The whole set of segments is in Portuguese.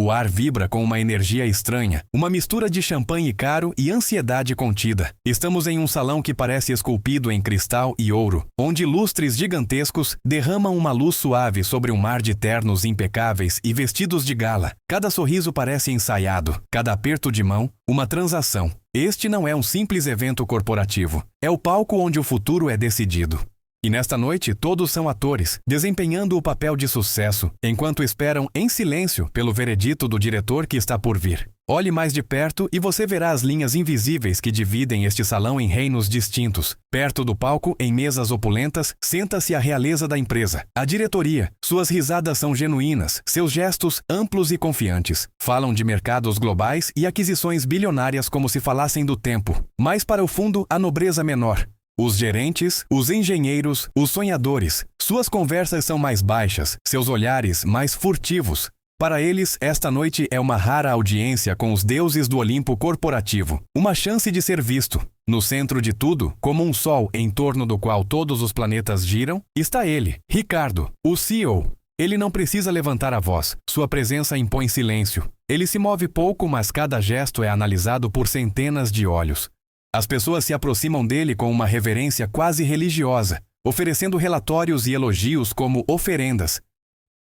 O ar vibra com uma energia estranha, uma mistura de champanhe caro e ansiedade contida. Estamos em um salão que parece esculpido em cristal e ouro, onde lustres gigantescos derramam uma luz suave sobre um mar de ternos impecáveis e vestidos de gala. Cada sorriso parece ensaiado, cada aperto de mão, uma transação. Este não é um simples evento corporativo. É o palco onde o futuro é decidido. E nesta noite, todos são atores, desempenhando o papel de sucesso, enquanto esperam em silêncio pelo veredito do diretor que está por vir. Olhe mais de perto e você verá as linhas invisíveis que dividem este salão em reinos distintos. Perto do palco, em mesas opulentas, senta-se a realeza da empresa, a diretoria. Suas risadas são genuínas, seus gestos amplos e confiantes. Falam de mercados globais e aquisições bilionárias como se falassem do tempo. Mais para o fundo, a nobreza menor. Os gerentes, os engenheiros, os sonhadores. Suas conversas são mais baixas, seus olhares mais furtivos. Para eles, esta noite é uma rara audiência com os deuses do Olimpo corporativo. Uma chance de ser visto. No centro de tudo, como um sol em torno do qual todos os planetas giram, está ele, Ricardo, o CEO. Ele não precisa levantar a voz. Sua presença impõe silêncio. Ele se move pouco, mas cada gesto é analisado por centenas de olhos. As pessoas se aproximam dele com uma reverência quase religiosa, oferecendo relatórios e elogios como oferendas.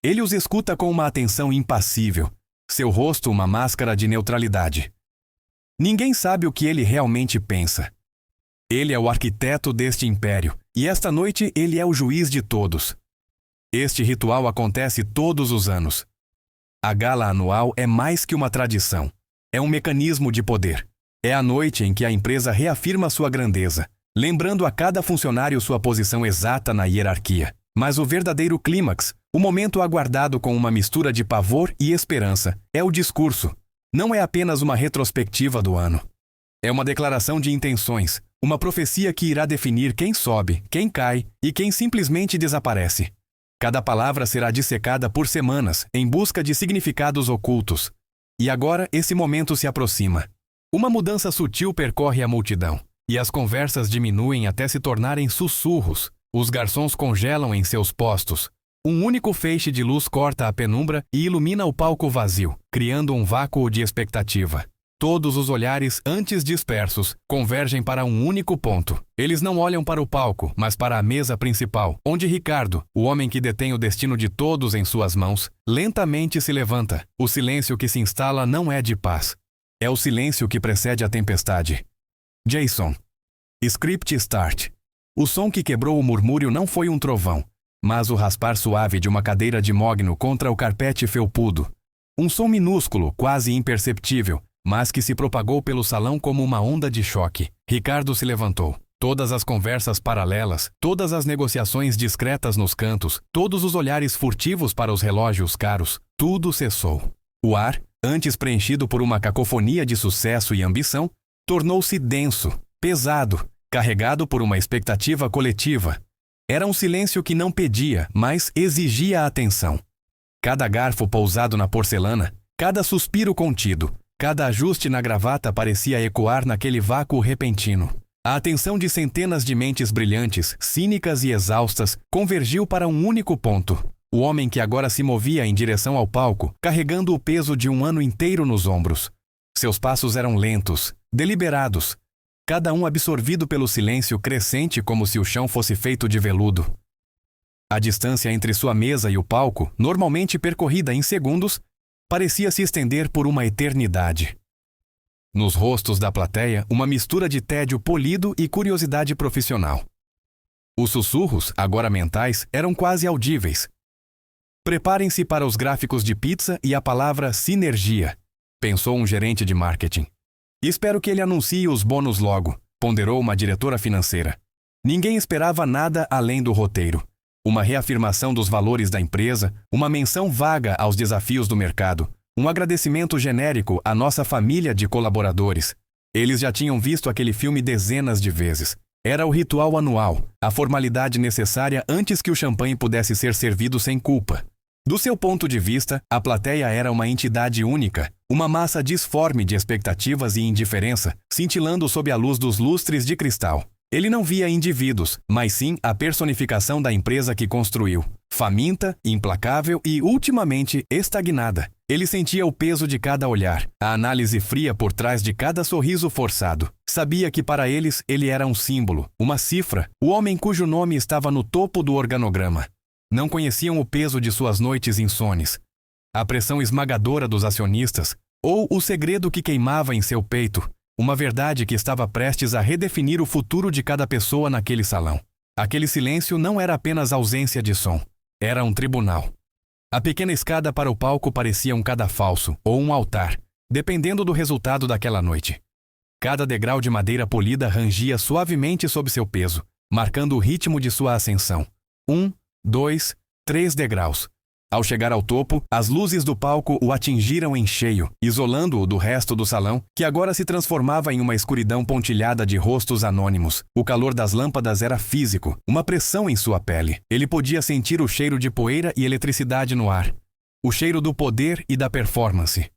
Ele os escuta com uma atenção impassível, seu rosto uma máscara de neutralidade. Ninguém sabe o que ele realmente pensa. Ele é o arquiteto deste império, e esta noite ele é o juiz de todos. Este ritual acontece todos os anos. A gala anual é mais que uma tradição. É um mecanismo de poder. É a noite em que a empresa reafirma sua grandeza, lembrando a cada funcionário sua posição exata na hierarquia. Mas o verdadeiro clímax, o momento aguardado com uma mistura de pavor e esperança, é o discurso. Não é apenas uma retrospectiva do ano. É uma declaração de intenções, uma profecia que irá definir quem sobe, quem cai e quem simplesmente desaparece. Cada palavra será dissecada por semanas, em busca de significados ocultos. E agora esse momento se aproxima. Uma mudança sutil percorre a multidão, e as conversas diminuem até se tornarem sussurros. Os garçons congelam em seus postos. Um único feixe de luz corta a penumbra e ilumina o palco vazio, criando um vácuo de expectativa. Todos os olhares, antes dispersos, convergem para um único ponto. Eles não olham para o palco, mas para a mesa principal, onde Ricardo, o homem que detém o destino de todos em suas mãos, lentamente se levanta. O silêncio que se instala não é de paz. É o silêncio que precede a tempestade. Jason. Script Start. O som que quebrou o murmúrio não foi um trovão, mas o raspar suave de uma cadeira de mogno contra o carpete felpudo. Um som minúsculo, quase imperceptível, mas que se propagou pelo salão como uma onda de choque. Ricardo se levantou. Todas as conversas paralelas, todas as negociações discretas nos cantos, todos os olhares furtivos para os relógios caros, tudo cessou. O ar, antes preenchido por uma cacofonia de sucesso e ambição, tornou-se denso, pesado, carregado por uma expectativa coletiva. Era um silêncio que não pedia, mas exigia atenção. Cada garfo pousado na porcelana, cada suspiro contido, cada ajuste na gravata parecia ecoar naquele vácuo repentino. A atenção de centenas de mentes brilhantes, cínicas e exaustas, convergiu para um único ponto. O homem que agora se movia em direção ao palco, carregando o peso de um ano inteiro nos ombros. Seus passos eram lentos, deliberados, cada um absorvido pelo silêncio crescente como se o chão fosse feito de veludo. A distância entre sua mesa e o palco, normalmente percorrida em segundos, parecia se estender por uma eternidade. Nos rostos da plateia, uma mistura de tédio polido e curiosidade profissional. Os sussurros, agora mentais, eram quase audíveis. Preparem-se para os gráficos de pizza e a palavra sinergia, pensou um gerente de marketing. Espero que ele anuncie os bônus logo, ponderou uma diretora financeira. Ninguém esperava nada além do roteiro. Uma reafirmação dos valores da empresa, uma menção vaga aos desafios do mercado, um agradecimento genérico à nossa família de colaboradores. Eles já tinham visto aquele filme dezenas de vezes. Era o ritual anual, a formalidade necessária antes que o champanhe pudesse ser servido sem culpa. Do seu ponto de vista, a plateia era uma entidade única, uma massa disforme de expectativas e indiferença, cintilando sob a luz dos lustres de cristal. Ele não via indivíduos, mas sim a personificação da empresa que construiu. Faminta, implacável e, ultimamente, estagnada. Ele sentia o peso de cada olhar, a análise fria por trás de cada sorriso forçado. Sabia que para eles ele era um símbolo, uma cifra, o homem cujo nome estava no topo do organograma. Não conheciam o peso de suas noites insones, a pressão esmagadora dos acionistas, ou o segredo que queimava em seu peito, uma verdade que estava prestes a redefinir o futuro de cada pessoa naquele salão. Aquele silêncio não era apenas ausência de som, era um tribunal. A pequena escada para o palco parecia um cadafalso ou um altar, dependendo do resultado daquela noite. Cada degrau de madeira polida rangia suavemente sob seu peso, marcando o ritmo de sua ascensão. 1, 2, 3 degraus. Ao chegar ao topo, as luzes do palco o atingiram em cheio, isolando-o do resto do salão, que agora se transformava em uma escuridão pontilhada de rostos anônimos. O calor das lâmpadas era físico, uma pressão em sua pele. Ele podia sentir o cheiro de poeira e eletricidade no ar, o cheiro do poder e da performance.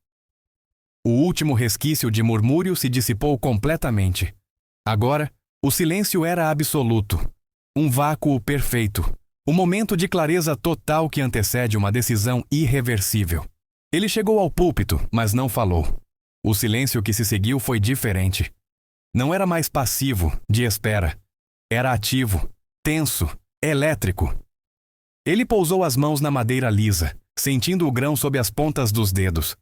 O último resquício de murmúrio se dissipou completamente. Agora, o silêncio era absoluto, um vácuo perfeito. O momento de clareza total que antecede uma decisão irreversível. Ele chegou ao púlpito, mas não falou. O silêncio que se seguiu foi diferente. Não era mais passivo, de espera. Era ativo, tenso, elétrico. Ele pousou as mãos na madeira lisa, sentindo o grão sob as pontas dos dedos.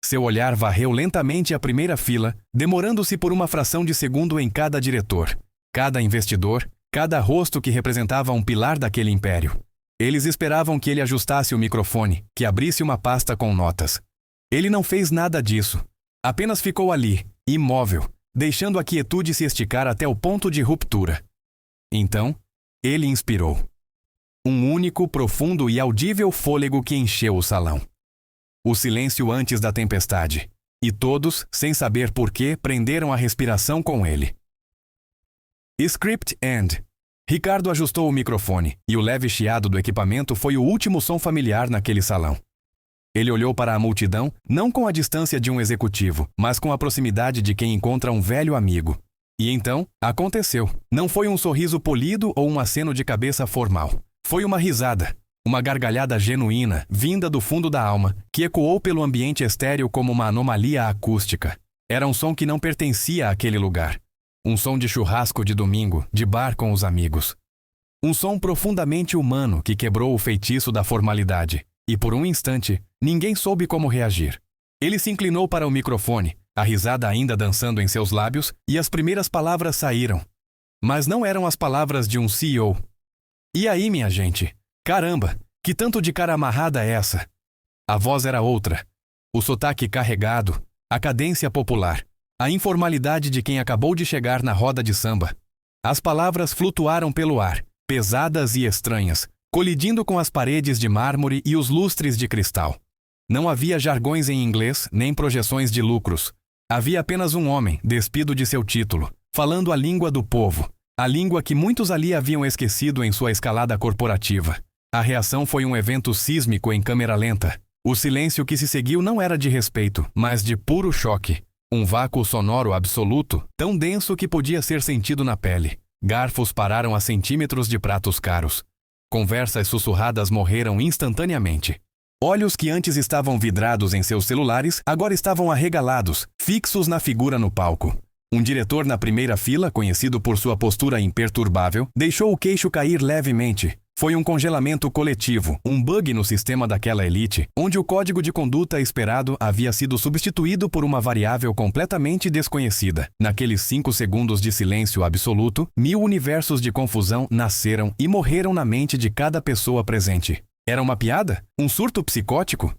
Seu olhar varreu lentamente a primeira fila, demorando-se por uma fração de segundo em cada diretor, cada investidor, cada rosto que representava um pilar daquele império. Eles esperavam que ele ajustasse o microfone, que abrisse uma pasta com notas. Ele não fez nada disso. Apenas ficou ali, imóvel, deixando a quietude se esticar até o ponto de ruptura. Então, ele inspirou. Um único, profundo e audível fôlego que encheu o salão. O silêncio antes da tempestade. E todos, sem saber porquê, prenderam a respiração com ele. Script End. Ricardo ajustou o microfone, e o leve chiado do equipamento foi o último som familiar naquele salão. Ele olhou para a multidão, não com a distância de um executivo, mas com a proximidade de quem encontra um velho amigo. E então, aconteceu. Não foi um sorriso polido ou um aceno de cabeça formal. Foi uma risada, uma gargalhada genuína, vinda do fundo da alma, que ecoou pelo ambiente estéril como uma anomalia acústica. Era um som que não pertencia àquele lugar. Um som de churrasco de domingo, de bar com os amigos. Um som profundamente humano que quebrou o feitiço da formalidade. E por um instante, ninguém soube como reagir. Ele se inclinou para o microfone, a risada ainda dançando em seus lábios, e as primeiras palavras saíram. Mas não eram as palavras de um CEO. E aí, minha gente? Caramba, que tanto de cara amarrada é essa? A voz era outra. O sotaque carregado, a cadência popular. A informalidade de quem acabou de chegar na roda de samba. As palavras flutuaram pelo ar, pesadas e estranhas, colidindo com as paredes de mármore e os lustres de cristal. Não havia jargões em inglês, nem projeções de lucros. Havia apenas um homem, despido de seu título, falando a língua do povo, a língua que muitos ali haviam esquecido em sua escalada corporativa. A reação foi um evento sísmico em câmera lenta. O silêncio que se seguiu não era de respeito, mas de puro choque. Um vácuo sonoro absoluto, tão denso que podia ser sentido na pele. Garfos pararam a centímetros de pratos caros. Conversas sussurradas morreram instantaneamente. Olhos que antes estavam vidrados em seus celulares, agora estavam arregalados, fixos na figura no palco. Um diretor na primeira fila, conhecido por sua postura imperturbável, deixou o queixo cair levemente. Foi um congelamento coletivo, um bug no sistema daquela elite, onde o código de conduta esperado havia sido substituído por uma variável completamente desconhecida. Naqueles 5 segundos de silêncio absoluto, 1000 universos de confusão nasceram e morreram na mente de cada pessoa presente. Era uma piada? Um surto psicótico?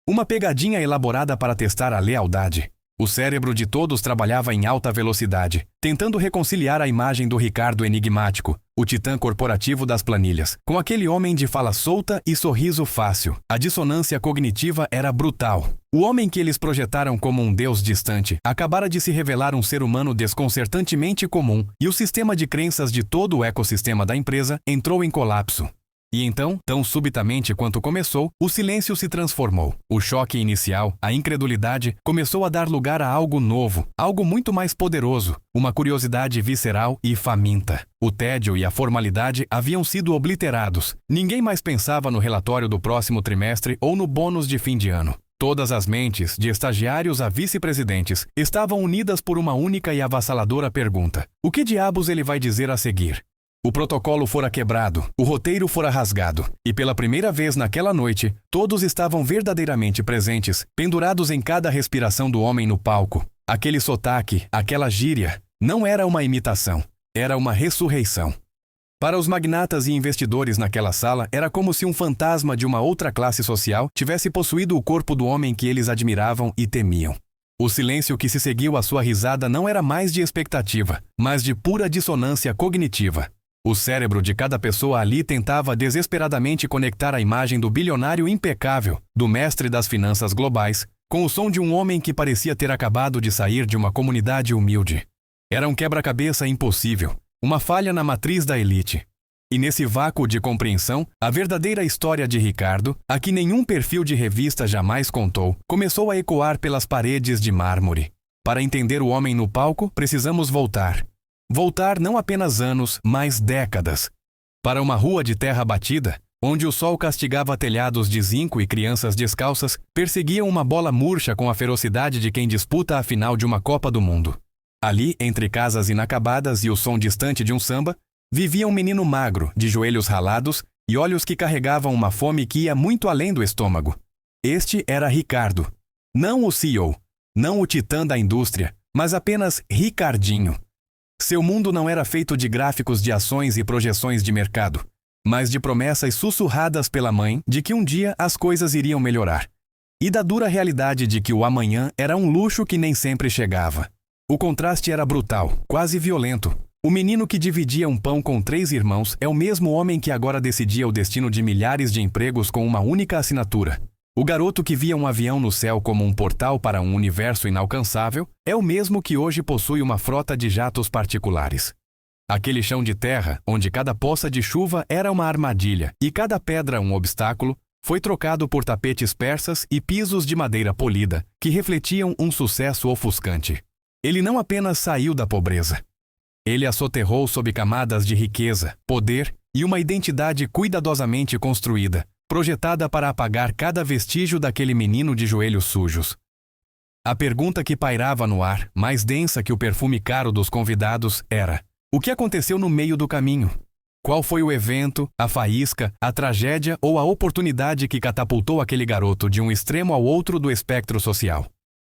Uma pegadinha elaborada para testar a lealdade? O cérebro de todos trabalhava em alta velocidade, tentando reconciliar a imagem do Ricardo enigmático, o titã corporativo das planilhas, com aquele homem de fala solta e sorriso fácil. A dissonância cognitiva era brutal. O homem que eles projetaram como um deus distante acabara de se revelar um ser humano desconcertantemente comum, e o sistema de crenças de todo o ecossistema da empresa entrou em colapso. E então, tão subitamente quanto começou, o silêncio se transformou. O choque inicial, a incredulidade, começou a dar lugar a algo novo, algo muito mais poderoso, uma curiosidade visceral e faminta. O tédio e a formalidade haviam sido obliterados. Ninguém mais pensava no relatório do próximo trimestre ou no bônus de fim de ano. Todas as mentes, de estagiários a vice-presidentes, estavam unidas por uma única e avassaladora pergunta: o que diabos ele vai dizer a seguir? O protocolo fora quebrado, o roteiro fora rasgado, e pela primeira vez naquela noite, todos estavam verdadeiramente presentes, pendurados em cada respiração do homem no palco. Aquele sotaque, aquela gíria, não era uma imitação, era uma ressurreição. Para os magnatas e investidores naquela sala, era como se um fantasma de uma outra classe social tivesse possuído o corpo do homem que eles admiravam e temiam. O silêncio que se seguiu à sua risada não era mais de expectativa, mas de pura dissonância cognitiva. O cérebro de cada pessoa ali tentava desesperadamente conectar a imagem do bilionário impecável, do mestre das finanças globais, com o som de um homem que parecia ter acabado de sair de uma comunidade humilde. Era um quebra-cabeça impossível, uma falha na matriz da elite. E nesse vácuo de compreensão, a verdadeira história de Ricardo, a que nenhum perfil de revista jamais contou, começou a ecoar pelas paredes de mármore. Para entender o homem no palco, precisamos voltar. Voltar não apenas anos, mas décadas. Para uma rua de terra batida, onde o sol castigava telhados de zinco e crianças descalças perseguiam uma bola murcha com a ferocidade de quem disputa a final de uma Copa do Mundo. Ali, entre casas inacabadas e o som distante de um samba, vivia um menino magro, de joelhos ralados e olhos que carregavam uma fome que ia muito além do estômago. Este era Ricardo. Não o CEO, não o titã da indústria, mas apenas Ricardinho. Seu mundo não era feito de gráficos de ações e projeções de mercado, mas de promessas sussurradas pela mãe de que um dia as coisas iriam melhorar. E da dura realidade de que o amanhã era um luxo que nem sempre chegava. O contraste era brutal, quase violento. O menino que dividia um pão com 3 irmãos é o mesmo homem que agora decidia o destino de milhares de empregos com uma única assinatura. O garoto que via um avião no céu como um portal para um universo inalcançável é o mesmo que hoje possui uma frota de jatos particulares. Aquele chão de terra, onde cada poça de chuva era uma armadilha e cada pedra um obstáculo, foi trocado por tapetes persas e pisos de madeira polida, que refletiam um sucesso ofuscante. Ele não apenas saiu da pobreza. Ele a soterrou sob camadas de riqueza, poder e uma identidade cuidadosamente construída, projetada para apagar cada vestígio daquele menino de joelhos sujos. A pergunta que pairava no ar, mais densa que o perfume caro dos convidados, era: o que aconteceu no meio do caminho? Qual foi o evento, a faísca, a tragédia ou a oportunidade que catapultou aquele garoto de um extremo ao outro do espectro social?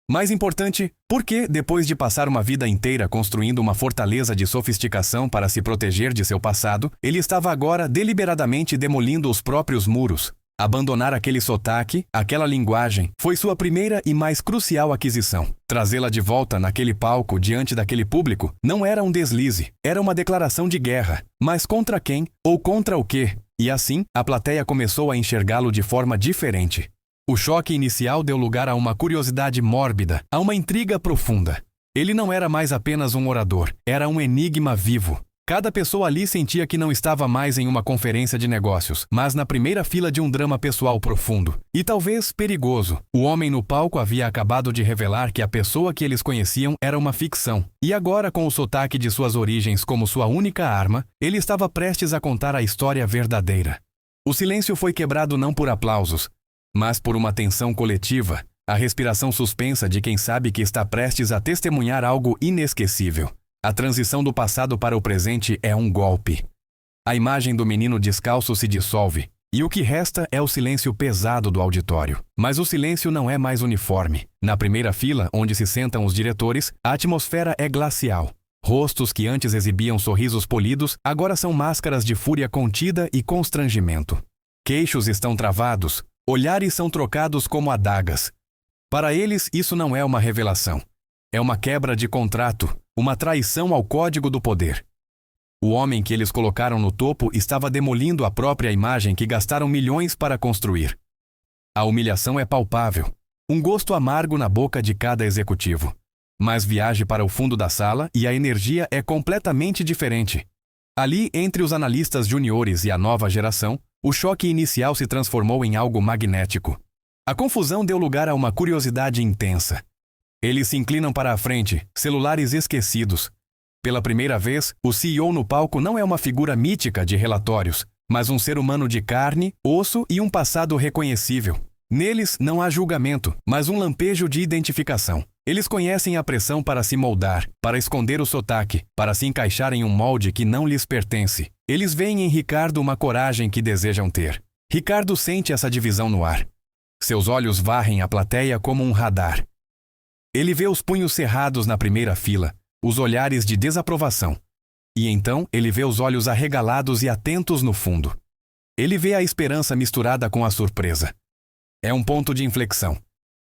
Mais importante, por que, depois de passar uma vida inteira construindo uma fortaleza de sofisticação para se proteger de seu passado, ele estava agora deliberadamente demolindo os próprios muros? Abandonar aquele sotaque, aquela linguagem, foi sua primeira e mais crucial aquisição. Trazê-la de volta naquele palco diante daquele público não era um deslize, era uma declaração de guerra. Mas contra quem? Ou contra o quê? E assim, a plateia começou a enxergá-lo de forma diferente. O choque inicial deu lugar a uma curiosidade mórbida, a uma intriga profunda. Ele não era mais apenas um orador, era um enigma vivo. Cada pessoa ali sentia que não estava mais em uma conferência de negócios, mas na primeira fila de um drama pessoal profundo. E talvez perigoso. O homem no palco havia acabado de revelar que a pessoa que eles conheciam era uma ficção. E agora, com o sotaque de suas origens como sua única arma, ele estava prestes a contar a história verdadeira. O silêncio foi quebrado não por aplausos, mas por uma tensão coletiva, a respiração suspensa de quem sabe que está prestes a testemunhar algo inesquecível. A transição do passado para o presente é um golpe. A imagem do menino descalço se dissolve, e o que resta é o silêncio pesado do auditório. Mas o silêncio não é mais uniforme. Na primeira fila, onde se sentam os diretores, a atmosfera é glacial. Rostos que antes exibiam sorrisos polidos, agora são máscaras de fúria contida e constrangimento. Queixos estão travados, olhares são trocados como adagas. Para eles, isso não é uma revelação. É uma quebra de contrato, uma traição ao código do poder. O homem que eles colocaram no topo estava demolindo a própria imagem que gastaram milhões para construir. A humilhação é palpável, um gosto amargo na boca de cada executivo. Mas viaje para o fundo da sala e a energia é completamente diferente. Ali, entre os analistas juniores e a nova geração, O choque inicial se transformou em algo magnético. A confusão deu lugar a uma curiosidade intensa. Eles se inclinam para a frente, celulares esquecidos. Pela primeira vez, o CEO no palco não é uma figura mítica de relatórios, mas um ser humano de carne, osso e um passado reconhecível. Neles não há julgamento, mas um lampejo de identificação. Eles conhecem a pressão para se moldar, para esconder o sotaque, para se encaixar em um molde que não lhes pertence. Eles veem em Ricardo uma coragem que desejam ter. Ricardo sente essa divisão no ar. Seus olhos varrem a plateia como um radar. Ele vê os punhos cerrados na primeira fila, os olhares de desaprovação. E então ele vê os olhos arregalados e atentos no fundo. Ele vê a esperança misturada com a surpresa. É um ponto de inflexão.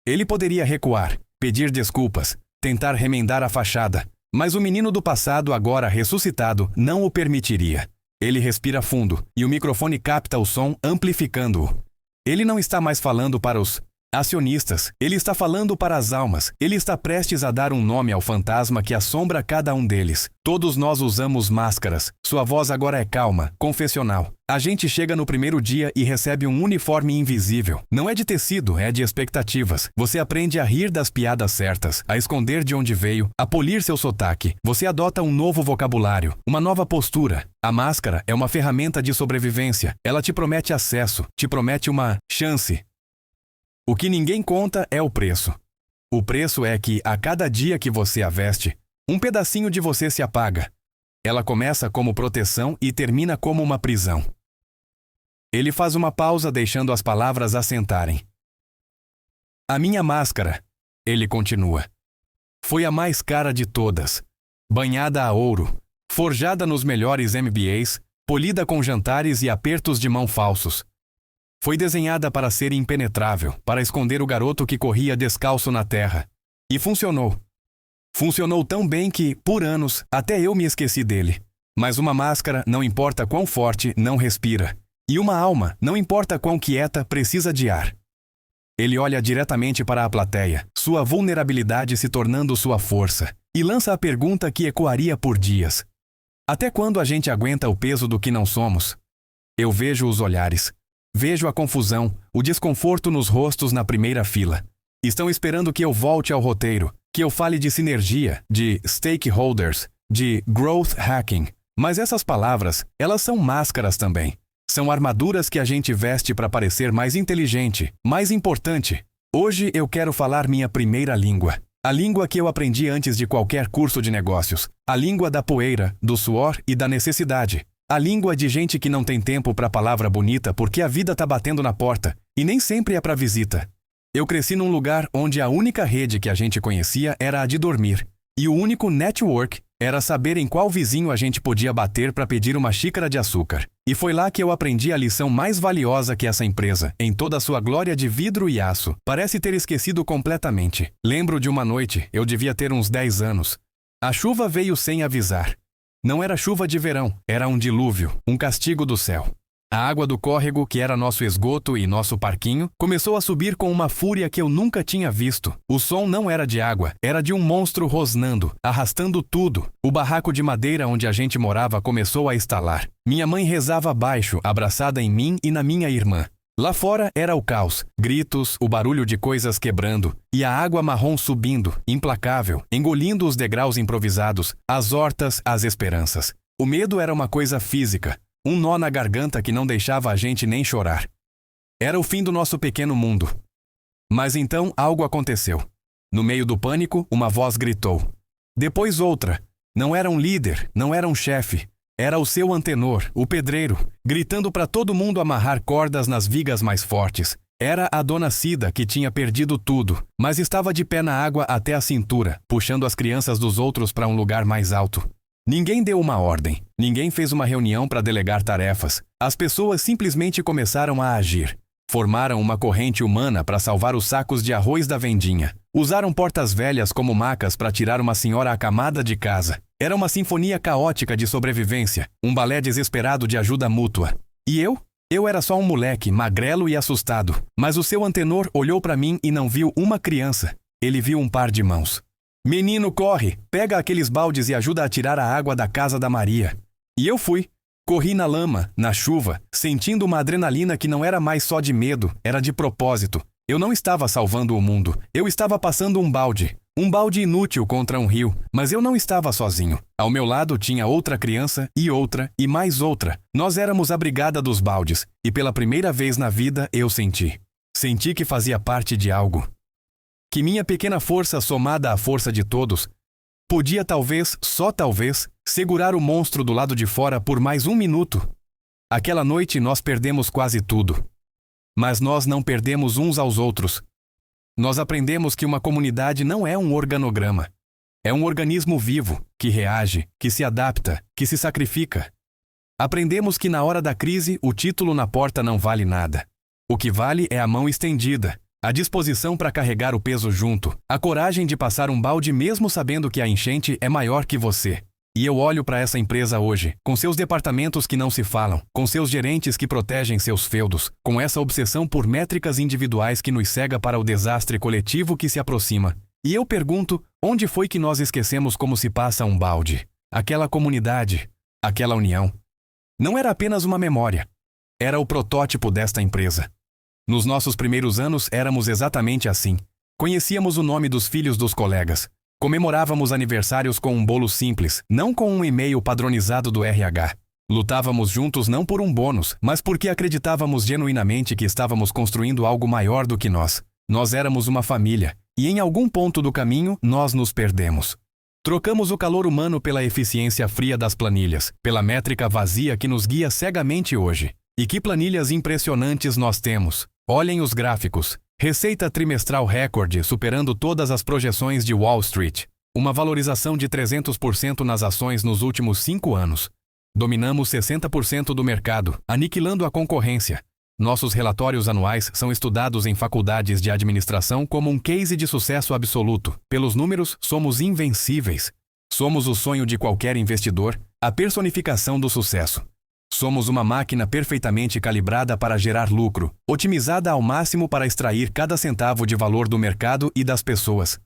Ele poderia recuar, pedir desculpas, tentar remendar a fachada, mas o menino do passado, agora ressuscitado, não o permitiria. Ele respira fundo e o microfone capta o som, amplificando-o. Ele não está mais falando para os acionistas, ele está falando para as almas, ele está prestes a dar um nome ao fantasma que assombra cada um deles. Todos nós usamos máscaras, sua voz agora é calma, confessional. A gente chega no primeiro dia e recebe um uniforme invisível. Não é de tecido, é de expectativas. Você aprende a rir das piadas certas, a esconder de onde veio, a polir seu sotaque. Você adota um novo vocabulário, uma nova postura. A máscara é uma ferramenta de sobrevivência. Ela te promete acesso, te promete uma chance. O que ninguém conta é o preço. O preço é que, a cada dia que você a veste, um pedacinho de você se apaga. Ela começa como proteção e termina como uma prisão. Ele faz uma pausa, deixando as palavras assentarem. A minha máscara, ele continua, foi a mais cara de todas. Banhada a ouro, forjada nos melhores MBAs, polida com jantares e apertos de mão falsos. Foi desenhada para ser impenetrável, para esconder o garoto que corria descalço na terra. E funcionou. Funcionou tão bem que, por anos, até eu me esqueci dele. Mas uma máscara, não importa quão forte, não respira. E uma alma, não importa quão quieta, precisa de ar. Ele olha diretamente para a plateia, sua vulnerabilidade se tornando sua força, e lança a pergunta que ecoaria por dias. Até quando a gente aguenta o peso do que não somos? Eu vejo os olhares. Vejo a confusão, o desconforto nos rostos na primeira fila. Estão esperando que eu volte ao roteiro, que eu fale de sinergia, de stakeholders, de growth hacking. Mas essas palavras, elas são máscaras também. São armaduras que a gente veste para parecer mais inteligente, mais importante. Hoje eu quero falar minha primeira língua. A língua que eu aprendi antes de qualquer curso de negócios. A língua da poeira, do suor e da necessidade. A língua de gente que não tem tempo para palavra bonita porque a vida tá batendo na porta, e nem sempre é para visita. Eu cresci num lugar onde a única rede que a gente conhecia era a de dormir, e o único network era saber em qual vizinho a gente podia bater para pedir uma xícara de açúcar. E foi lá que eu aprendi a lição mais valiosa que essa empresa, em toda a sua glória de vidro e aço, parece ter esquecido completamente. Lembro de uma noite, eu devia ter uns 10 anos. A chuva veio sem avisar. Não era chuva de verão, era um dilúvio, um castigo do céu. A água do córrego, que era nosso esgoto e nosso parquinho, começou a subir com uma fúria que eu nunca tinha visto. O som não era de água, era de um monstro rosnando, arrastando tudo. O barraco de madeira onde a gente morava começou a estalar. Minha mãe rezava baixo, abraçada em mim e na minha irmã. Lá fora era o caos, gritos, o barulho de coisas quebrando, e a água marrom subindo, implacável, engolindo os degraus improvisados, as hortas, as esperanças. O medo era uma coisa física, um nó na garganta que não deixava a gente nem chorar. Era o fim do nosso pequeno mundo. Mas então algo aconteceu. No meio do pânico, uma voz gritou. Depois outra. Não era um líder, não era um chefe. Era o seu antenor, o pedreiro, gritando para todo mundo amarrar cordas nas vigas mais fortes. Era a dona Cida, que tinha perdido tudo, mas estava de pé na água até a cintura, puxando as crianças dos outros para um lugar mais alto. Ninguém deu uma ordem, ninguém fez uma reunião para delegar tarefas. As pessoas simplesmente começaram a agir. Formaram uma corrente humana para salvar os sacos de arroz da vendinha. Usaram portas velhas como macas para tirar uma senhora acamada de casa. Era uma sinfonia caótica de sobrevivência, um balé desesperado de ajuda mútua. E eu? Eu era só um moleque, magrelo e assustado. Mas o seu antenor olhou para mim e não viu uma criança. Ele viu um par de mãos. Menino, corre! Pega aqueles baldes e ajuda a tirar a água da casa da Maria. E eu fui. Corri na lama, na chuva, sentindo uma adrenalina que não era mais só de medo, era de propósito. Eu não estava salvando o mundo, eu estava passando um balde. Um balde inútil contra um rio, mas eu não estava sozinho. Ao meu lado tinha outra criança, e mais outra. Nós éramos a brigada dos baldes, e pela primeira vez na vida eu senti. Senti que fazia parte de algo. Que minha pequena força somada à força de todos, podia talvez, só talvez, segurar o monstro do lado de fora por mais um minuto. Aquela noite nós perdemos quase tudo. Mas nós não perdemos uns aos outros. Nós aprendemos que uma comunidade não é um organograma. É um organismo vivo, que reage, que se adapta, que se sacrifica. Aprendemos que na hora da crise o título na porta não vale nada. O que vale é a mão estendida, a disposição para carregar o peso junto, a coragem de passar um balde mesmo sabendo que a enchente é maior que você. E eu olho para essa empresa hoje, com seus departamentos que não se falam, com seus gerentes que protegem seus feudos, com essa obsessão por métricas individuais que nos cega para o desastre coletivo que se aproxima. E eu pergunto, onde foi que nós esquecemos como se passa um balde? Aquela comunidade, aquela união. Não era apenas uma memória. Era o protótipo desta empresa. Nos nossos primeiros anos éramos exatamente assim. Conhecíamos o nome dos filhos dos colegas. Comemorávamos aniversários com um bolo simples, não com um e-mail padronizado do RH. Lutávamos juntos não por um bônus, mas porque acreditávamos genuinamente que estávamos construindo algo maior do que nós. Nós éramos uma família, e em algum ponto do caminho nós nos perdemos. Trocamos o calor humano pela eficiência fria das planilhas, pela métrica vazia que nos guia cegamente hoje. E que planilhas impressionantes nós temos! Olhem os gráficos. Receita trimestral recorde superando todas as projeções de Wall Street. Uma valorização de 300% nas ações nos últimos 5 anos. Dominamos 60% do mercado, aniquilando a concorrência. Nossos relatórios anuais são estudados em faculdades de administração como um case de sucesso absoluto. Pelos números, somos invencíveis. Somos o sonho de qualquer investidor, a personificação do sucesso. Somos uma máquina perfeitamente calibrada para gerar lucro, otimizada ao máximo para extrair cada centavo de valor do mercado e das pessoas.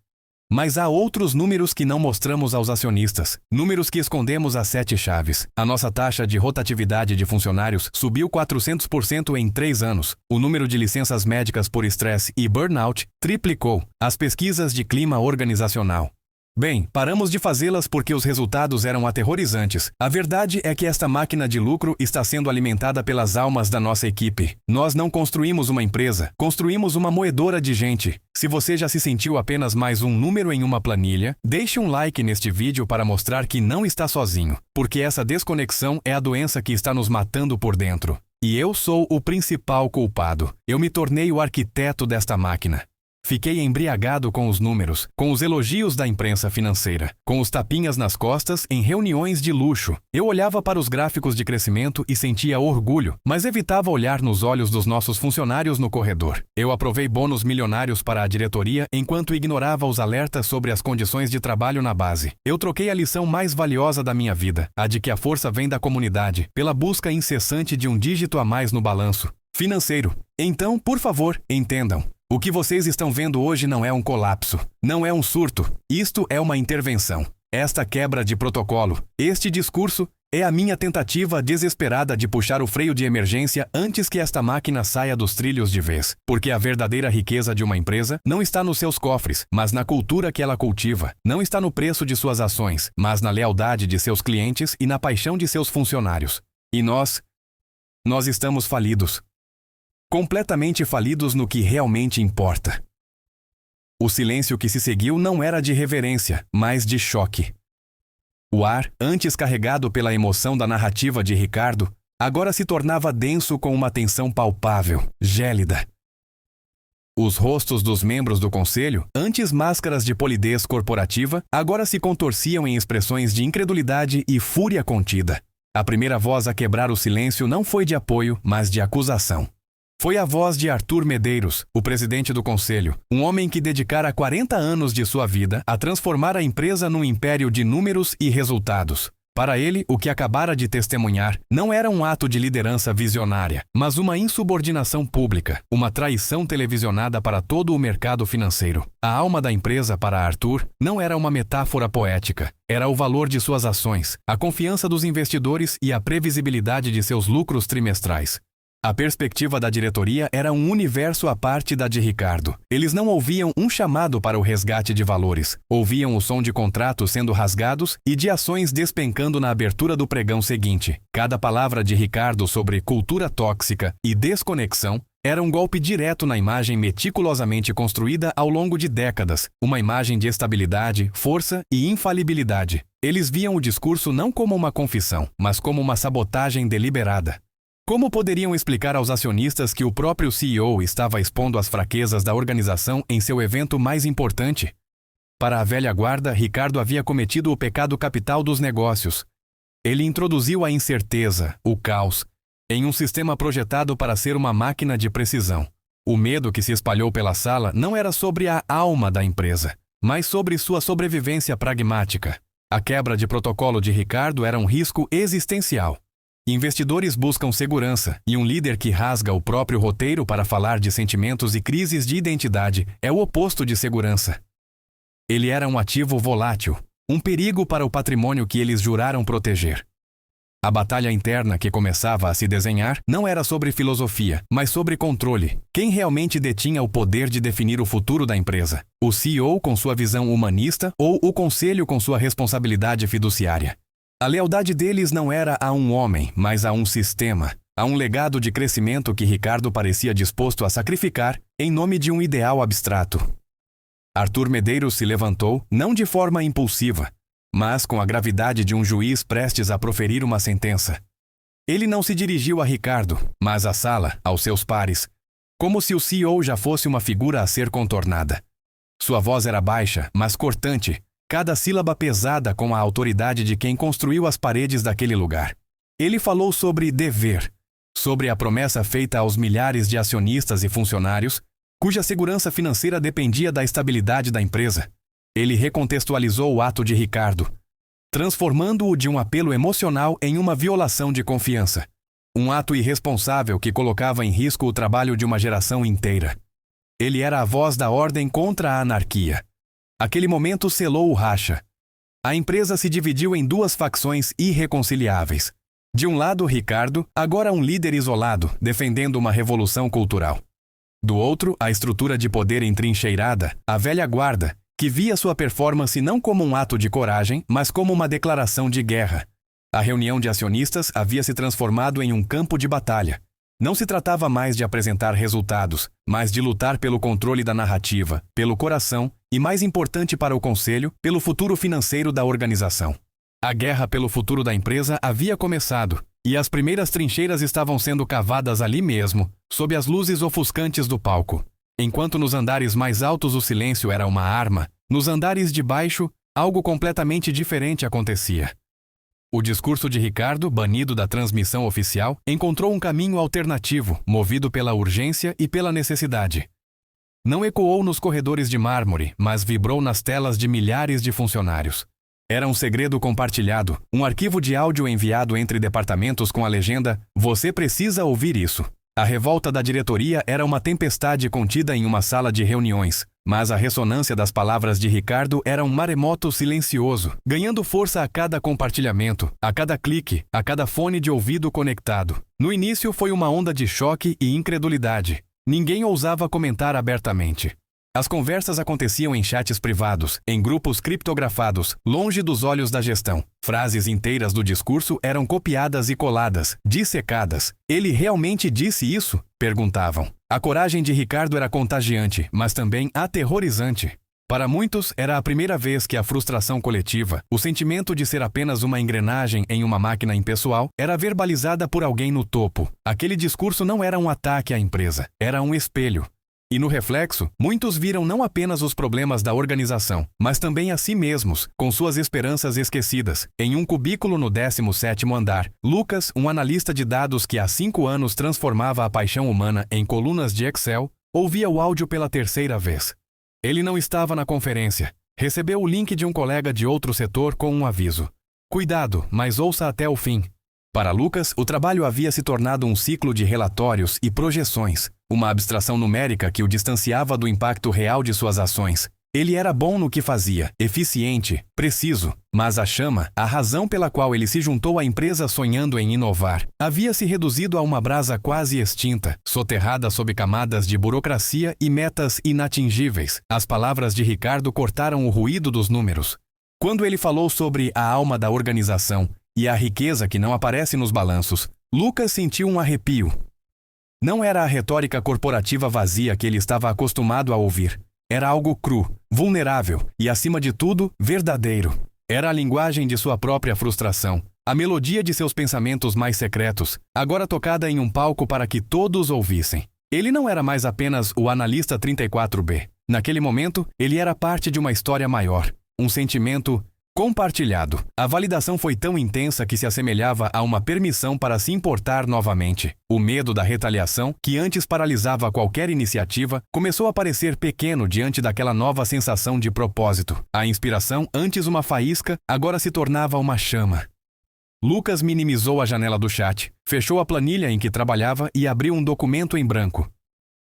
Mas há outros números que não mostramos aos acionistas, números que escondemos às 7 chaves. A nossa taxa de rotatividade de funcionários subiu 400% em 3 anos. O número de licenças médicas por estresse e burnout triplicou. As pesquisas de clima organizacional. Bem, paramos de fazê-las porque os resultados eram aterrorizantes. A verdade é que esta máquina de lucro está sendo alimentada pelas almas da nossa equipe. Nós não construímos uma empresa, construímos uma moedora de gente. Se você já se sentiu apenas mais um número em uma planilha, deixe um like neste vídeo para mostrar que não está sozinho, porque essa desconexão é a doença que está nos matando por dentro. E eu sou o principal culpado. Eu me tornei o arquiteto desta máquina. Fiquei embriagado com os números, com os elogios da imprensa financeira, com os tapinhas nas costas em reuniões de luxo. Eu olhava para os gráficos de crescimento e sentia orgulho, mas evitava olhar nos olhos dos nossos funcionários no corredor. Eu aprovei bônus milionários para a diretoria enquanto ignorava os alertas sobre as condições de trabalho na base. Eu troquei a lição mais valiosa da minha vida, a de que a força vem da comunidade, pela busca incessante de um dígito a mais no balanço financeiro. Então, por favor, entendam. O que vocês estão vendo hoje não é um colapso, não é um surto, isto é uma intervenção. Esta quebra de protocolo, este discurso, é a minha tentativa desesperada de puxar o freio de emergência antes que esta máquina saia dos trilhos de vez. Porque a verdadeira riqueza de uma empresa não está nos seus cofres, mas na cultura que ela cultiva. Não está no preço de suas ações, mas na lealdade de seus clientes e na paixão de seus funcionários. E nós estamos falidos. Completamente falidos no que realmente importa. O silêncio que se seguiu não era de reverência, mas de choque. O ar, antes carregado pela emoção da narrativa de Ricardo, agora se tornava denso com uma tensão palpável, gélida. Os rostos dos membros do conselho, antes máscaras de polidez corporativa, agora se contorciam em expressões de incredulidade e fúria contida. A primeira voz a quebrar o silêncio não foi de apoio, mas de acusação. Foi a voz de Arthur Medeiros, o presidente do conselho, um homem que dedicara 40 anos de sua vida a transformar a empresa num império de números e resultados. Para ele, o que acabara de testemunhar não era um ato de liderança visionária, mas uma insubordinação pública, uma traição televisionada para todo o mercado financeiro. A alma da empresa para Arthur não era uma metáfora poética, era o valor de suas ações, a confiança dos investidores e a previsibilidade de seus lucros trimestrais. A perspectiva da diretoria era um universo à parte da de Ricardo. Eles não ouviam um chamado para o resgate de valores, ouviam o som de contratos sendo rasgados e de ações despencando na abertura do pregão seguinte. Cada palavra de Ricardo sobre cultura tóxica e desconexão era um golpe direto na imagem meticulosamente construída ao longo de décadas, uma imagem de estabilidade, força e infalibilidade. Eles viam o discurso não como uma confissão, mas como uma sabotagem deliberada. Como poderiam explicar aos acionistas que o próprio CEO estava expondo as fraquezas da organização em seu evento mais importante? Para a velha guarda, Ricardo havia cometido o pecado capital dos negócios. Ele introduziu a incerteza, o caos, em um sistema projetado para ser uma máquina de precisão. O medo que se espalhou pela sala não era sobre a alma da empresa, mas sobre sua sobrevivência pragmática. A quebra de protocolo de Ricardo era um risco existencial. Investidores buscam segurança, e um líder que rasga o próprio roteiro para falar de sentimentos e crises de identidade é o oposto de segurança. Ele era um ativo volátil, um perigo para o patrimônio que eles juraram proteger. A batalha interna que começava a se desenhar não era sobre filosofia, mas sobre controle. Quem realmente detinha o poder de definir o futuro da empresa? O CEO com sua visão humanista ou o conselho com sua responsabilidade fiduciária? A lealdade deles não era a um homem, mas a um sistema, a um legado de crescimento que Ricardo parecia disposto a sacrificar em nome de um ideal abstrato. Arthur Medeiros se levantou, não de forma impulsiva, mas com a gravidade de um juiz prestes a proferir uma sentença. Ele não se dirigiu a Ricardo, mas à sala, aos seus pares, como se o CEO já fosse uma figura a ser contornada. Sua voz era baixa, mas cortante, cada sílaba pesada com a autoridade de quem construiu as paredes daquele lugar. Ele falou sobre dever, sobre a promessa feita aos milhares de acionistas e funcionários, cuja segurança financeira dependia da estabilidade da empresa. Ele recontextualizou o ato de Ricardo, transformando-o de um apelo emocional em uma violação de confiança. Um ato irresponsável que colocava em risco o trabalho de uma geração inteira. Ele era a voz da ordem contra a anarquia. Aquele momento selou o racha. A empresa se dividiu em duas facções irreconciliáveis. De um lado, Ricardo, agora um líder isolado, defendendo uma revolução cultural. Do outro, a estrutura de poder entrincheirada, a velha guarda, que via sua performance não como um ato de coragem, mas como uma declaração de guerra. A reunião de acionistas havia se transformado em um campo de batalha. Não se tratava mais de apresentar resultados, mas de lutar pelo controle da narrativa, pelo coração e, mais importante para o conselho, pelo futuro financeiro da organização. A guerra pelo futuro da empresa havia começado, e as primeiras trincheiras estavam sendo cavadas ali mesmo, sob as luzes ofuscantes do palco. Enquanto nos andares mais altos o silêncio era uma arma, nos andares de baixo, algo completamente diferente acontecia. O discurso de Ricardo, banido da transmissão oficial, encontrou um caminho alternativo, movido pela urgência e pela necessidade. Não ecoou nos corredores de mármore, mas vibrou nas telas de milhares de funcionários. Era um segredo compartilhado, um arquivo de áudio enviado entre departamentos com a legenda "Você precisa ouvir isso". A revolta da diretoria era uma tempestade contida em uma sala de reuniões, mas a ressonância das palavras de Ricardo era um maremoto silencioso, ganhando força a cada compartilhamento, a cada clique, a cada fone de ouvido conectado. No início foi uma onda de choque e incredulidade. Ninguém ousava comentar abertamente. As conversas aconteciam em chats privados, em grupos criptografados, longe dos olhos da gestão. Frases inteiras do discurso eram copiadas e coladas, dissecadas. Ele realmente disse isso? Perguntavam. A coragem de Ricardo era contagiante, mas também aterrorizante. Para muitos, era a primeira vez que a frustração coletiva, o sentimento de ser apenas uma engrenagem em uma máquina impessoal, era verbalizada por alguém no topo. Aquele discurso não era um ataque à empresa, era um espelho. E no reflexo, muitos viram não apenas os problemas da organização, mas também a si mesmos, com suas esperanças esquecidas. Em um cubículo no 17º andar, Lucas, um analista de dados que há 5 anos transformava a paixão humana em colunas de Excel, ouvia o áudio pela terceira vez. Ele não estava na conferência. Recebeu o link de um colega de outro setor com um aviso. Cuidado, mas ouça até o fim. Para Lucas, o trabalho havia se tornado um ciclo de relatórios e projeções, uma abstração numérica que o distanciava do impacto real de suas ações. Ele era bom no que fazia, eficiente, preciso, mas a chama, a razão pela qual ele se juntou à empresa sonhando em inovar, havia se reduzido a uma brasa quase extinta, soterrada sob camadas de burocracia e metas inatingíveis. As palavras de Ricardo cortaram o ruído dos números. Quando ele falou sobre a alma da organização e a riqueza que não aparece nos balanços, Lucas sentiu um arrepio. Não era a retórica corporativa vazia que ele estava acostumado a ouvir. Era algo cru, vulnerável e, acima de tudo, verdadeiro. Era a linguagem de sua própria frustração, a melodia de seus pensamentos mais secretos, agora tocada em um palco para que todos ouvissem. Ele não era mais apenas o analista 34B. Naquele momento, ele era parte de uma história maior, um sentimento compartilhado. A validação foi tão intensa que se assemelhava a uma permissão para se importar novamente. O medo da retaliação, que antes paralisava qualquer iniciativa, começou a parecer pequeno diante daquela nova sensação de propósito. A inspiração, antes uma faísca, agora se tornava uma chama. Lucas minimizou a janela do chat, fechou a planilha em que trabalhava e abriu um documento em branco.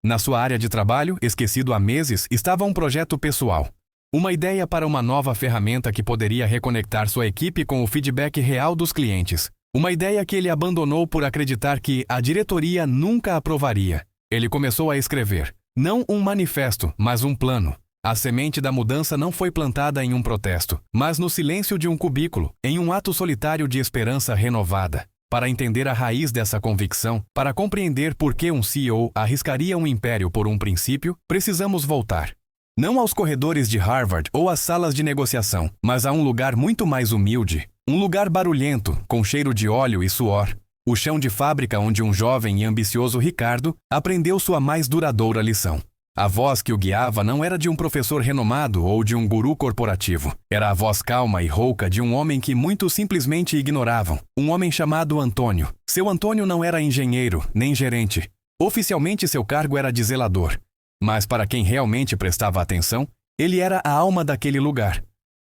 Na sua área de trabalho, esquecido há meses, estava um projeto pessoal. Uma ideia para uma nova ferramenta que poderia reconectar sua equipe com o feedback real dos clientes. Uma ideia que ele abandonou por acreditar que a diretoria nunca aprovaria. Ele começou a escrever, não um manifesto, mas um plano. A semente da mudança não foi plantada em um protesto, mas no silêncio de um cubículo, em um ato solitário de esperança renovada. Para entender a raiz dessa convicção, para compreender por que um CEO arriscaria um império por um princípio, precisamos voltar. Não aos corredores de Harvard ou às salas de negociação, mas a um lugar muito mais humilde. Um lugar barulhento, com cheiro de óleo e suor. O chão de fábrica onde um jovem e ambicioso Ricardo aprendeu sua mais duradoura lição. A voz que o guiava não era de um professor renomado ou de um guru corporativo. Era a voz calma e rouca de um homem que muitos simplesmente ignoravam. Um homem chamado Antônio. Seu Antônio não era engenheiro, nem gerente. Oficialmente seu cargo era de zelador. Mas para quem realmente prestava atenção, ele era a alma daquele lugar.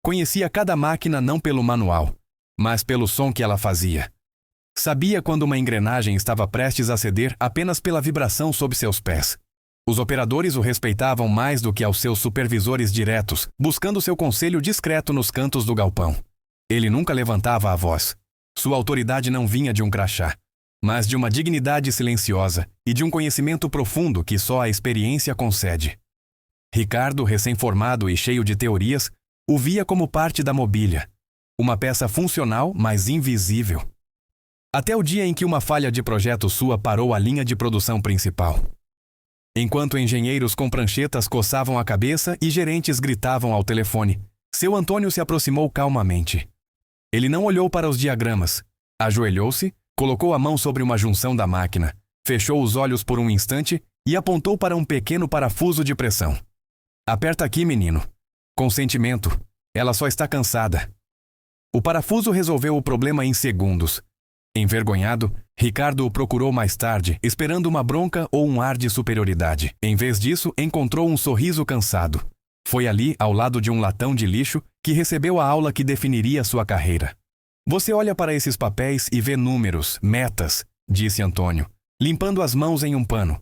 Conhecia cada máquina não pelo manual, mas pelo som que ela fazia. Sabia quando uma engrenagem estava prestes a ceder apenas pela vibração sob seus pés. Os operadores o respeitavam mais do que aos seus supervisores diretos, buscando seu conselho discreto nos cantos do galpão. Ele nunca levantava a voz. Sua autoridade não vinha de um crachá, mas de uma dignidade silenciosa e de um conhecimento profundo que só a experiência concede. Ricardo, recém-formado e cheio de teorias, o via como parte da mobília, uma peça funcional, mas invisível. Até o dia em que uma falha de projeto sua parou a linha de produção principal. Enquanto engenheiros com pranchetas coçavam a cabeça e gerentes gritavam ao telefone, seu Antônio se aproximou calmamente. Ele não olhou para os diagramas, ajoelhou-se, colocou a mão sobre uma junção da máquina, fechou os olhos por um instante e apontou para um pequeno parafuso de pressão. Aperta aqui, menino. Com sentimento. Ela só está cansada. O parafuso resolveu o problema em segundos. Envergonhado, Ricardo o procurou mais tarde, esperando uma bronca ou um ar de superioridade. Em vez disso, encontrou um sorriso cansado. Foi ali, ao lado de um latão de lixo, que recebeu a aula que definiria sua carreira. Você olha para esses papéis e vê números, metas, disse Antônio, limpando as mãos em um pano.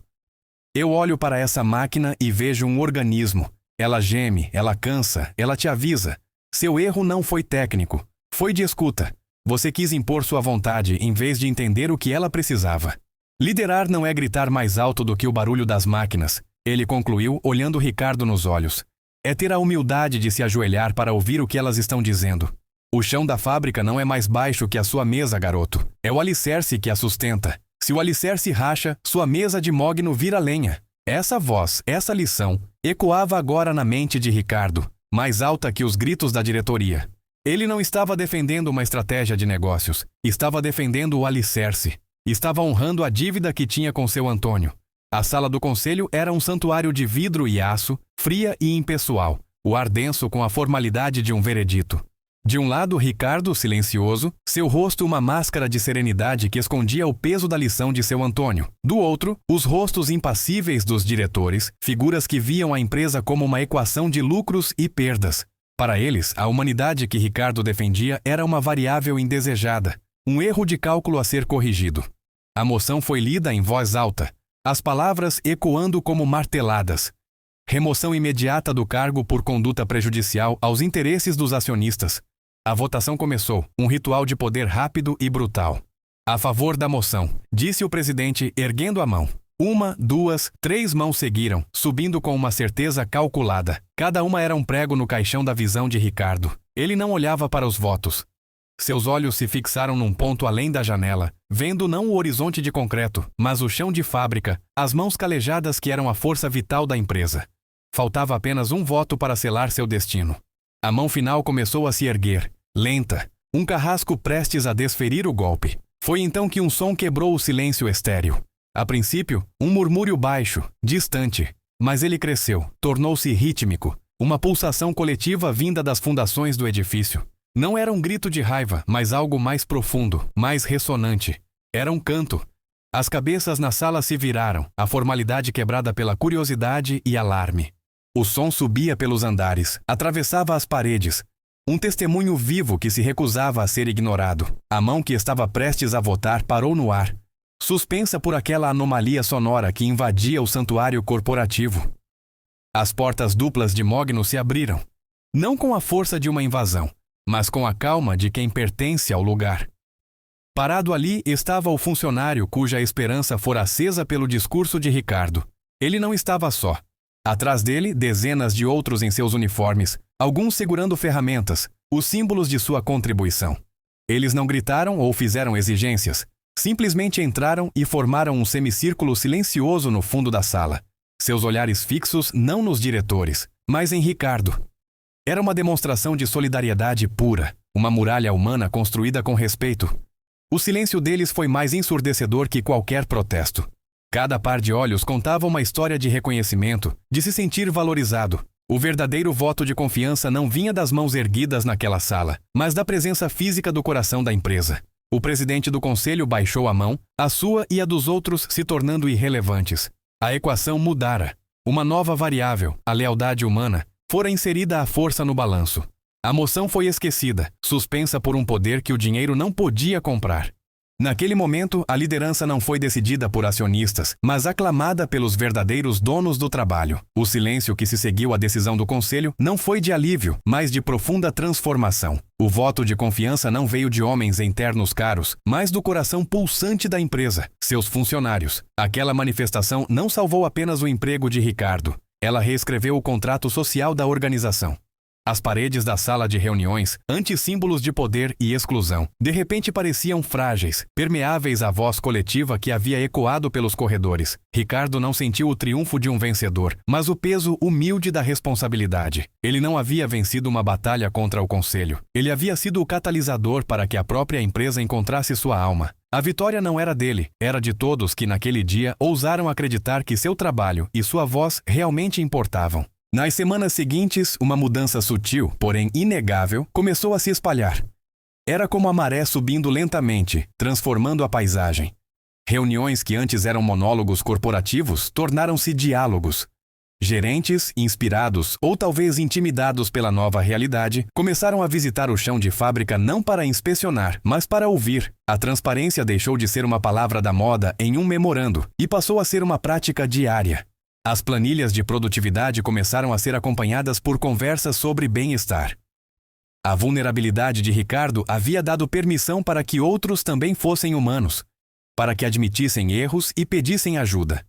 Eu olho para essa máquina e vejo um organismo. Ela geme, ela cansa, ela te avisa. Seu erro não foi técnico, foi de escuta. Você quis impor sua vontade em vez de entender o que ela precisava. Liderar não é gritar mais alto do que o barulho das máquinas, ele concluiu olhando Ricardo nos olhos. É ter a humildade de se ajoelhar para ouvir o que elas estão dizendo. O chão da fábrica não é mais baixo que a sua mesa, garoto. É o alicerce que a sustenta. Se o alicerce racha, sua mesa de mogno vira lenha. Essa voz, essa lição, ecoava agora na mente de Ricardo, mais alta que os gritos da diretoria. Ele não estava defendendo uma estratégia de negócios, estava defendendo o alicerce. Estava honrando a dívida que tinha com seu Antônio. A sala do conselho era um santuário de vidro e aço, fria e impessoal, o ar denso com a formalidade de um veredito. De um lado, Ricardo, silencioso, seu rosto uma máscara de serenidade que escondia o peso da lição de seu Antônio. Do outro, os rostos impassíveis dos diretores, figuras que viam a empresa como uma equação de lucros e perdas. Para eles, a humanidade que Ricardo defendia era uma variável indesejada, um erro de cálculo a ser corrigido. A moção foi lida em voz alta, as palavras ecoando como marteladas. Remoção imediata do cargo por conduta prejudicial aos interesses dos acionistas. A votação começou, um ritual de poder rápido e brutal. A favor da moção, disse o presidente erguendo a mão. 1, 2, 3 mãos seguiram, subindo com uma certeza calculada. Cada uma era um prego no caixão da visão de Ricardo. Ele não olhava para os votos. Seus olhos se fixaram num ponto além da janela, vendo não o horizonte de concreto, mas o chão de fábrica, as mãos calejadas que eram a força vital da empresa. Faltava apenas um voto para selar seu destino. A mão final começou a se erguer, lenta, um carrasco prestes a desferir o golpe. Foi então que um som quebrou o silêncio estéril. A princípio, um murmúrio baixo, distante, mas ele cresceu, tornou-se rítmico, uma pulsação coletiva vinda das fundações do edifício. Não era um grito de raiva, mas algo mais profundo, mais ressonante. Era um canto. As cabeças na sala se viraram, a formalidade quebrada pela curiosidade e alarme. O som subia pelos andares, atravessava as paredes. Um testemunho vivo que se recusava a ser ignorado. A mão que estava prestes a votar parou no ar, suspensa por aquela anomalia sonora que invadia o santuário corporativo. As portas duplas de mogno se abriram, não com a força de uma invasão, mas com a calma de quem pertence ao lugar. Parado ali estava o funcionário cuja esperança fora acesa pelo discurso de Ricardo. Ele não estava só. Atrás dele, dezenas de outros em seus uniformes, alguns segurando ferramentas, os símbolos de sua contribuição. Eles não gritaram ou fizeram exigências. Simplesmente entraram e formaram um semicírculo silencioso no fundo da sala. Seus olhares fixos não nos diretores, mas em Ricardo. Era uma demonstração de solidariedade pura, uma muralha humana construída com respeito. O silêncio deles foi mais ensurdecedor que qualquer protesto. Cada par de olhos contava uma história de reconhecimento, de se sentir valorizado. O verdadeiro voto de confiança não vinha das mãos erguidas naquela sala, mas da presença física do coração da empresa. O presidente do conselho baixou a mão, a sua e a dos outros se tornando irrelevantes. A equação mudara. Uma nova variável, a lealdade humana, fora inserida à força no balanço. A moção foi esquecida, suspensa por um poder que o dinheiro não podia comprar. Naquele momento, a liderança não foi decidida por acionistas, mas aclamada pelos verdadeiros donos do trabalho. O silêncio que se seguiu à decisão do conselho não foi de alívio, mas de profunda transformação. O voto de confiança não veio de homens em ternos caros, mas do coração pulsante da empresa, seus funcionários. Aquela manifestação não salvou apenas o emprego de Ricardo. Ela reescreveu o contrato social da organização. As paredes da sala de reuniões, antissímbolos de poder e exclusão, de repente pareciam frágeis, permeáveis à voz coletiva que havia ecoado pelos corredores. Ricardo não sentiu o triunfo de um vencedor, mas o peso humilde da responsabilidade. Ele não havia vencido uma batalha contra o conselho. Ele havia sido o catalisador para que a própria empresa encontrasse sua alma. A vitória não era dele, era de todos que naquele dia ousaram acreditar que seu trabalho e sua voz realmente importavam. Nas semanas seguintes, uma mudança sutil, porém inegável, começou a se espalhar. Era como a maré subindo lentamente, transformando a paisagem. Reuniões que antes eram monólogos corporativos tornaram-se diálogos. Gerentes, inspirados ou talvez intimidados pela nova realidade, começaram a visitar o chão de fábrica não para inspecionar, mas para ouvir. A transparência deixou de ser uma palavra da moda em um memorando e passou a ser uma prática diária. As planilhas de produtividade começaram a ser acompanhadas por conversas sobre bem-estar. A vulnerabilidade de Ricardo havia dado permissão para que outros também fossem humanos, para que admitissem erros e pedissem ajuda.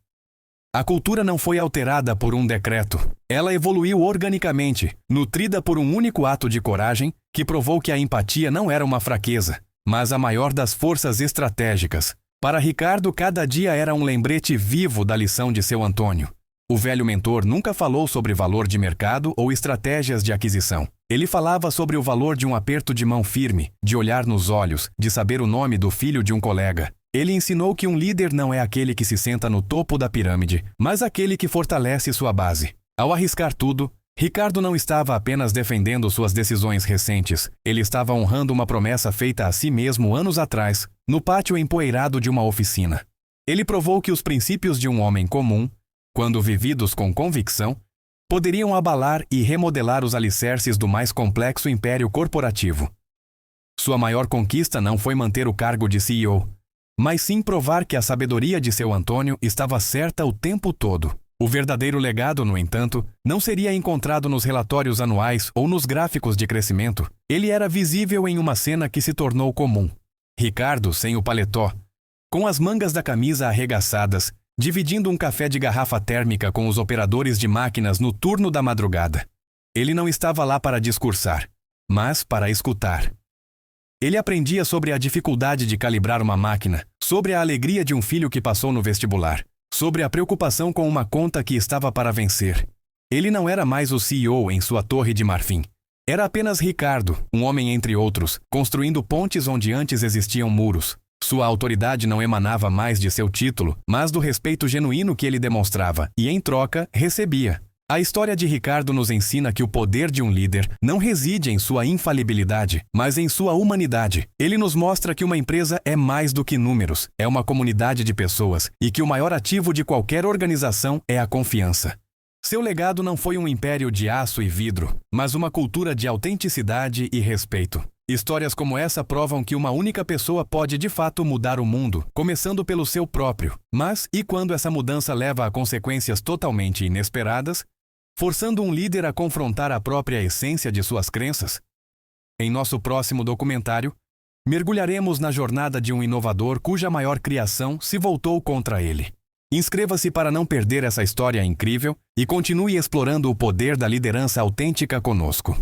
A cultura não foi alterada por um decreto. Ela evoluiu organicamente, nutrida por um único ato de coragem que provou que a empatia não era uma fraqueza, mas a maior das forças estratégicas. Para Ricardo, cada dia era um lembrete vivo da lição de seu Antônio. O velho mentor nunca falou sobre valor de mercado ou estratégias de aquisição. Ele falava sobre o valor de um aperto de mão firme, de olhar nos olhos, de saber o nome do filho de um colega. Ele ensinou que um líder não é aquele que se senta no topo da pirâmide, mas aquele que fortalece sua base. Ao arriscar tudo, Ricardo não estava apenas defendendo suas decisões recentes. Ele estava honrando uma promessa feita a si mesmo anos atrás, no pátio empoeirado de uma oficina. Ele provou que os princípios de um homem comum, quando vividos com convicção, poderiam abalar e remodelar os alicerces do mais complexo império corporativo. Sua maior conquista não foi manter o cargo de CEO, mas sim provar que a sabedoria de seu Antônio estava certa o tempo todo. O verdadeiro legado, no entanto, não seria encontrado nos relatórios anuais ou nos gráficos de crescimento. Ele era visível em uma cena que se tornou comum. Ricardo sem o paletó, com as mangas da camisa arregaçadas, dividindo um café de garrafa térmica com os operadores de máquinas no turno da madrugada. Ele não estava lá para discursar, mas para escutar. Ele aprendia sobre a dificuldade de calibrar uma máquina, sobre a alegria de um filho que passou no vestibular, sobre a preocupação com uma conta que estava para vencer. Ele não era mais o CEO em sua torre de marfim. Era apenas Ricardo, um homem entre outros, construindo pontes onde antes existiam muros. Sua autoridade não emanava mais de seu título, mas do respeito genuíno que ele demonstrava, e em troca, recebia. A história de Ricardo nos ensina que o poder de um líder não reside em sua infalibilidade, mas em sua humanidade. Ele nos mostra que uma empresa é mais do que números, é uma comunidade de pessoas, e que o maior ativo de qualquer organização é a confiança. Seu legado não foi um império de aço e vidro, mas uma cultura de autenticidade e respeito. Histórias como essa provam que uma única pessoa pode de fato mudar o mundo, começando pelo seu próprio. Mas, e quando essa mudança leva a consequências totalmente inesperadas, forçando um líder a confrontar a própria essência de suas crenças? Em nosso próximo documentário, mergulharemos na jornada de um inovador cuja maior criação se voltou contra ele. Inscreva-se para não perder essa história incrível e continue explorando o poder da liderança autêntica conosco.